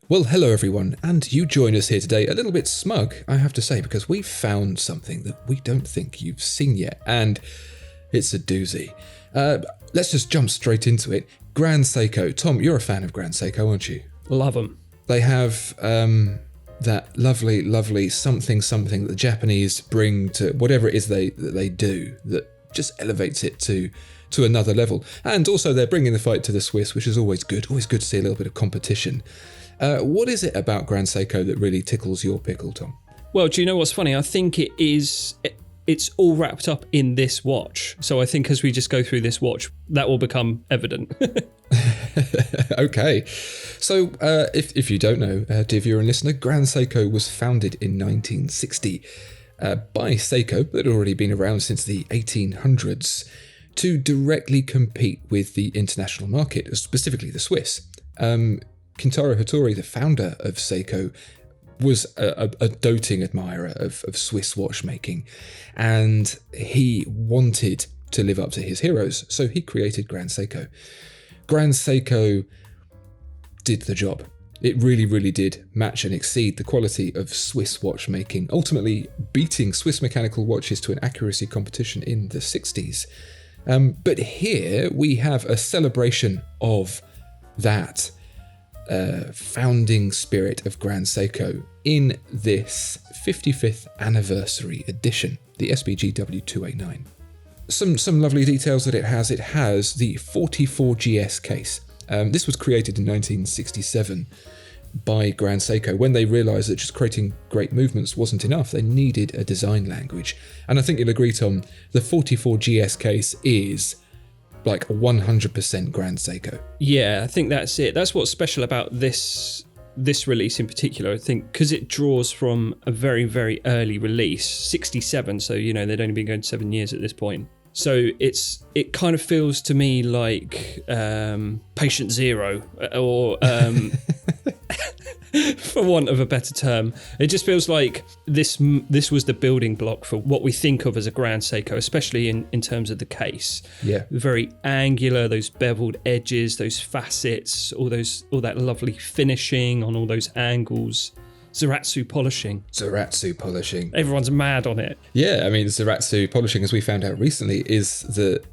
Well, hello everyone, and you join us here today a little bit smug, I have to say, because we've found something that we don't think you've seen yet, and it's a doozy. Let's just jump straight into it. Grand Seiko. Tom, you're a fan of Grand Seiko, aren't you? Love them. They have that lovely something that the Japanese bring to whatever it is they do that just elevates it to another level. And also they're bringing the fight to the Swiss, which is always good to see a little bit of competition. What is it about Grand Seiko that really tickles your pickle, Tom? Well, do you know what's funny? I think it's all wrapped up in this watch. So I think as we just go through this watch, that will become evident. Okay. So if you don't know, dear viewer and listener, Grand Seiko was founded in 1960 by Seiko, that had already been around since the 1800s, to directly compete with the international market, specifically the Swiss. Kintaro Hattori, the founder of Seiko, was a doting admirer of Swiss watchmaking, and he wanted to live up to his heroes, so he created Grand Seiko. Grand Seiko did the job. It really did match and exceed the quality of Swiss watchmaking, ultimately beating Swiss mechanical watches to an accuracy competition in the 60s. But here we have a celebration of that founding spirit of Grand Seiko in this 55th anniversary edition, the SBGW 289. Some lovely details that it has. It has the 44GS case. This was created in 1967 by Grand Seiko when they realised that just creating great movements wasn't enough. They needed a design language. And I think you'll agree, Tom, the 44GS case is like 100% Grand Seiko. Yeah, I think that's it. That's what's special about this release in particular, I think, because it draws from a very early release, 67, so they'd only been going 7 years at this point. So it kind of feels to me like Patient Zero, or for want of a better term, it just feels like this was the building block for what we think of as a Grand Seiko, especially in terms of the case. Yeah, very angular, those beveled edges, those facets, all that lovely finishing on all those angles. Zaratsu polishing. Everyone's mad on it. Yeah, I mean, Zaratsu polishing, as we found out recently, is the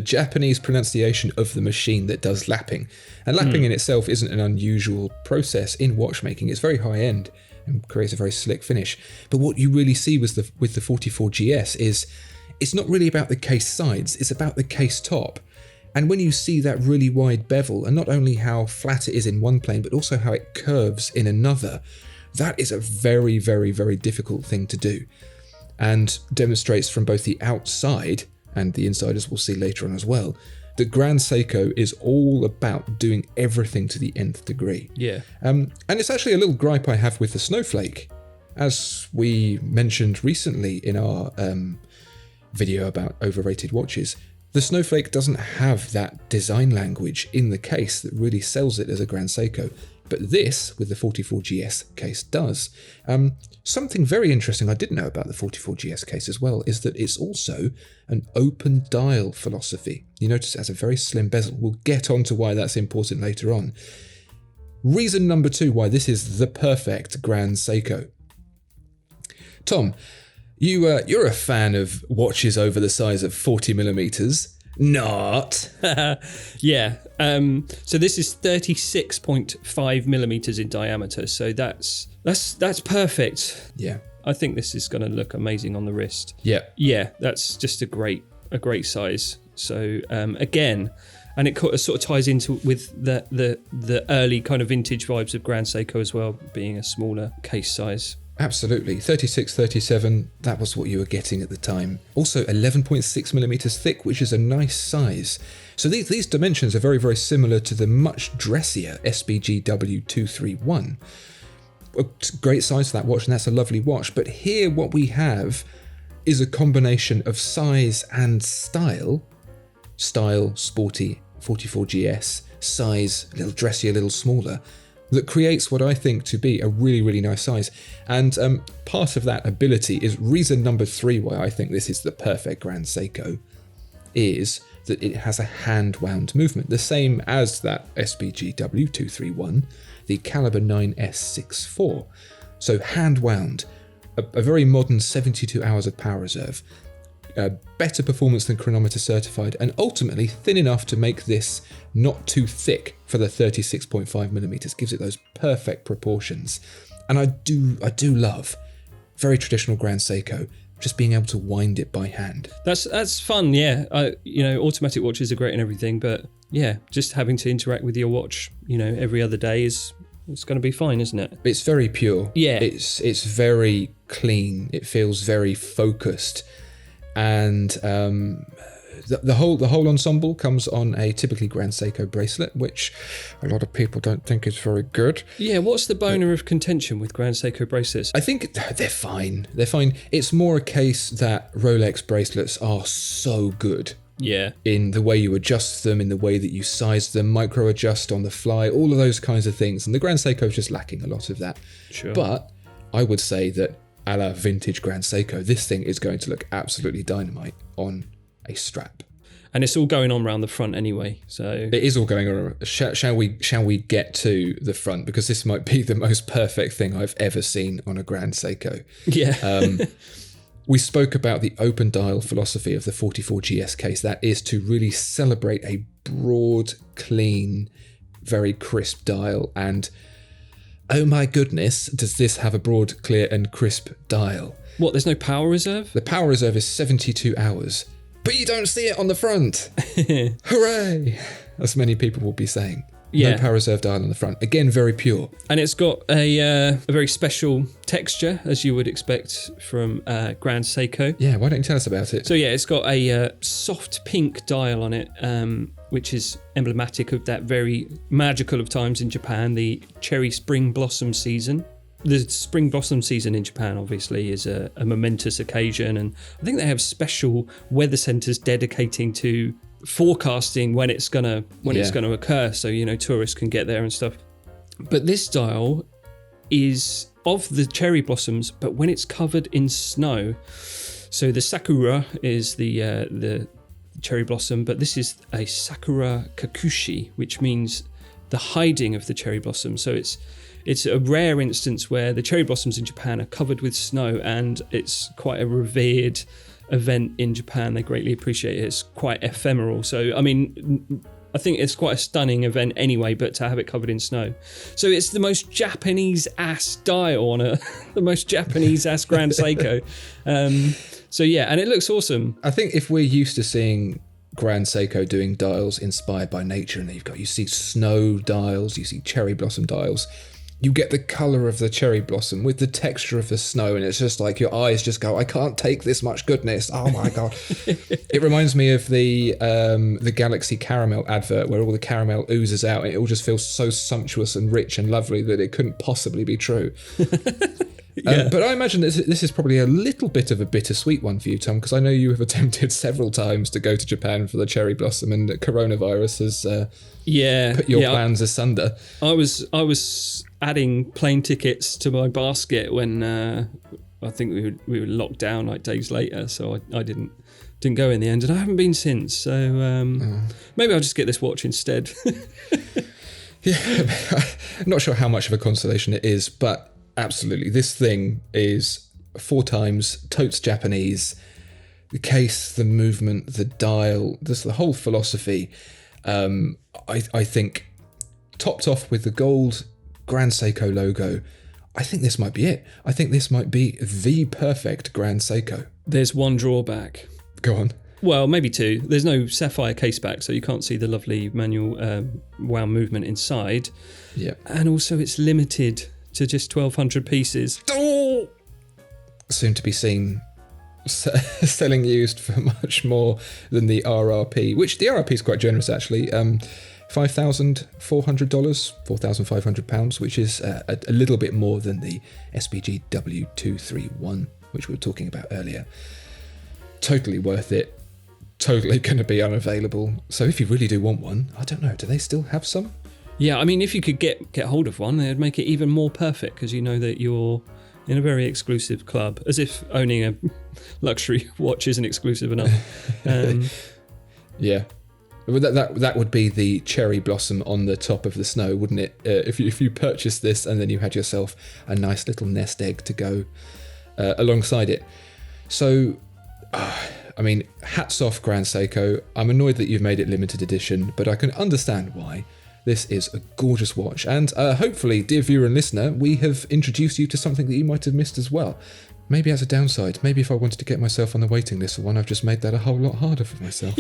Japanese pronunciation of the machine that does lapping. And lapping in itself isn't an unusual process in watchmaking. It's very high end and creates a very slick finish. But what you really see with the 44GS is it's not really about the case sides, it's about the case top. And when you see that really wide bevel, and not only how flat it is in one plane, but also how it curves in another, that is a very difficult thing to do, and demonstrates from both the outside and the inside, as we'll see later on as well, that Grand Seiko is all about doing everything to the nth degree. Yeah. And it's actually a little gripe I have with the Snowflake. As we mentioned recently in our video about overrated watches, the Snowflake doesn't have that design language in the case that really sells it as a Grand Seiko. But this, with the 44GS case, does. Something very interesting I didn't know about the 44GS case as well is that it's also an open dial philosophy. You notice it has a very slim bezel. We'll get on to why that's important later on. Reason number 2 why this is the perfect Grand Seiko. Tom, you're a fan of watches over the size of 40 millimeters. Not. Yeah. So this is 36.5 millimeters in diameter. So that's perfect. Yeah. I think this is going to look amazing on the wrist. Yeah. Yeah. That's just a great size. So again, and it sort of ties into with the early kind of vintage vibes of Grand Seiko as well, being a smaller case size. Absolutely. 36, 37, that was what you were getting at the time. Also 11.6 millimeters thick, which is a nice size. So these dimensions are very similar to the much dressier SBGW 231. A great size for that watch, and that's a lovely watch. But here what we have is a combination of size and style. Style, sporty, 44GS, size, a little dressier, a little smaller, that creates what I think to be a really nice size. And part of that ability is reason number 3 why I think this is the perfect Grand Seiko, is that it has a hand-wound movement, the same as that SBG W231, the caliber 9S64. So hand-wound, a very modern 72 hours of power reserve, better performance than chronometer certified, and ultimately thin enough to make this not too thick for the 36.5 millimeters. Gives it those perfect proportions. And I do love, very traditional Grand Seiko, just being able to wind it by hand. That's fun, yeah. Automatic watches are great and everything, but yeah, just having to interact with your watch, every other day it's going to be fine, isn't it? It's very pure. Yeah. It's very clean. It feels very focused, and the whole ensemble comes on a typically Grand Seiko bracelet, which a lot of people don't think is very good. Yeah, what's the bone of contention with Grand Seiko bracelets? I think they're fine. They're fine. It's more a case that Rolex bracelets are so good. Yeah. In the way you adjust them, in the way that you size them, micro adjust on the fly, all of those kinds of things. And the Grand Seiko is just lacking a lot of that. Sure. But I would say that a la vintage Grand Seiko, this thing is going to look absolutely dynamite on a strap. And it's all going on around the front anyway, so it is all going on. Shall we get to the front, because this might be the most perfect thing I've ever seen on a Grand Seiko. Yeah. We spoke about the open dial philosophy of the 44GS case. That is to really celebrate a broad, clean, very crisp dial. And oh my goodness, does this have a broad, clear and crisp dial. What, there's no power reserve? The power reserve is 72 hours. But you don't see it on the front. Hooray! As many people will be saying. Yeah. No power reserve dial on the front. Again, very pure. And it's got a very special texture, as you would expect from Grand Seiko. Yeah, why don't you tell us about it? So yeah, it's got a soft pink dial on it, which is emblematic of that very magical of times in Japan, the cherry spring blossom season. The spring blossom season in Japan, obviously, is a momentous occasion, and I think they have special weather centres dedicating to forecasting when it's gonna occur, so tourists can get there and stuff. But this dial is of the cherry blossoms, but when it's covered in snow. So the Sakura is the cherry blossom, but this is a Sakura Kakushi, which means the hiding of the cherry blossom. So it's a rare instance where the cherry blossoms in Japan are covered with snow, and it's quite a revered event in Japan. They greatly appreciate it. It's quite ephemeral. So, I mean, I think it's quite a stunning event anyway, but to have it covered in snow. So it's the most Japanese-ass dial on the most Japanese-ass Grand Seiko. So yeah, and it looks awesome. I think if we're used to seeing Grand Seiko doing dials inspired by nature, and you see snow dials, you see cherry blossom dials, you get the colour of the cherry blossom with the texture of the snow, and it's just like your eyes just go, I can't take this much goodness. Oh my God. It reminds me of the Galaxy Caramel advert where all the caramel oozes out, and it all just feels so sumptuous and rich and lovely that it couldn't possibly be true. Yeah. But I imagine this is probably a little bit of a bittersweet one for you, Tom, because I know you have attempted several times to go to Japan for the cherry blossom, and coronavirus has put your plans asunder. I was adding plane tickets to my basket when I think we were locked down like days later, so I didn't go in the end, and I haven't been since. So maybe I'll just get this watch instead. Yeah, I'm not sure how much of a consolation it is, but absolutely, this thing is 4 times totes Japanese. The case, the movement, the dial, the whole philosophy. I think topped off with the gold Grand Seiko logo, I think this might be it. I think this might be the perfect Grand Seiko. There's one drawback. Go on. Well, maybe 2. There's no sapphire case back, so you can't see the lovely manual wound movement inside. Yeah. And also it's limited to just 1,200 pieces. Oh! Soon to be seen selling used for much more than the RRP, which the RRP is quite generous actually. $5,400, £4,500, which is a little bit more than the SBG W231, which we were talking about earlier. Totally worth it. Totally going to be unavailable. So if you really do want one, I don't know, do they still have some? Yeah, I mean, if you could get hold of one, they'd make it even more perfect, because you know that you're in a very exclusive club, as if owning a luxury watch isn't exclusive enough. Yeah. Well, that would be the cherry blossom on the top of the snow, wouldn't it? If you purchased this and then you had yourself a nice little nest egg to go alongside it. So, I mean, hats off, Grand Seiko. I'm annoyed that you've made it limited edition, but I can understand why. This is a gorgeous watch, and hopefully, dear viewer and listener, we have introduced you to something that you might have missed as well. Maybe as a downside, maybe if I wanted to get myself on the waiting list for one, I've just made that a whole lot harder for myself.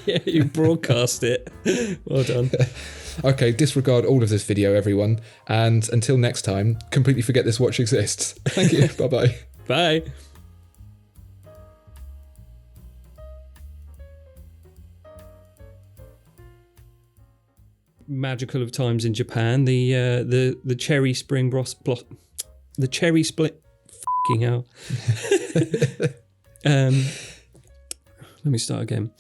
Yeah, you broadcast it. Well done. Okay, disregard all of this video, everyone, and until next time, completely forget this watch exists. Thank you. Bye-bye. Bye. Magical of times in Japan, the cherry spring the cherry split. Fucking hell. Let me start again.